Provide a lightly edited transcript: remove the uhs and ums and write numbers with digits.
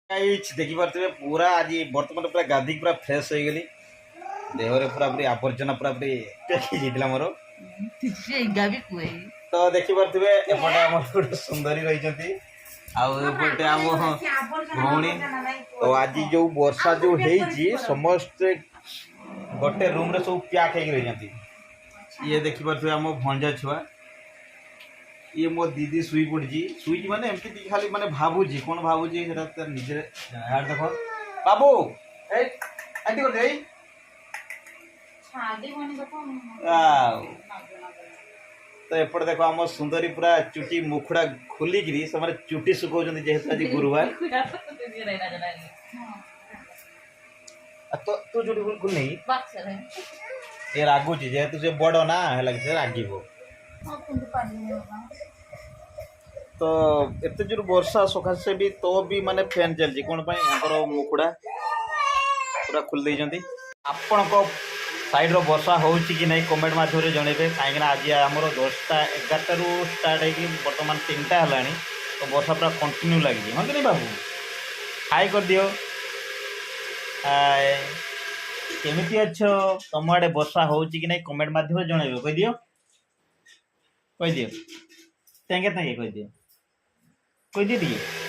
देखी पारे पूरा आज बर्तमान पूरा गाधी पूरा फ्रेश हो गली देहरे पूरा पूरी आवर्जना पूरा पूरी पैक मोर तो देखी पारे एपटे आम गोटे सुंदरी रही आउटे आम भौणी तो आज जो वर्षा जो है समस्त गोटे रूम रे सब पैक हो रही ये देखी पारे आम भंजा छुआ ये मो दीदी शुई पड़ी माने एमती खाली माने भाबुजी कौन भाबुजी सेटा निजे यार देखो बाबू ए आंटी कर दे छाडी बनी देखो तो एपटे देखो आम सुंदरी पूरा चुटी मुखड़ा खुली गिरी से माने चुटी सुकोजन जेहेतु आज गुरुवार तो तू चुटी खुल नहीं ये रागुची जेहेतु से बड़ ना है से रागिबो तो एत जोर वर्षा सकाशे भी तो भी माने फैन चलती कौन मुकुड़ा पूरा खोल देती आपण साइड रो वर्षा हो कि नहीं कमेंट माध्यम जनइबे कहीं आज आम 10टा 11 रु स्टार्ट है बर्तमान 3टा है तो वर्षा पूरा कंटिन्यू लगी हाँ कि नहीं बाबू हाई कर दियो हाय केमिति अच्छो तुम आड़े वर्षा हो कि नहीं कमेंट माध्यम जनइबे कह दियो थैंक यू कह दियो कह दिए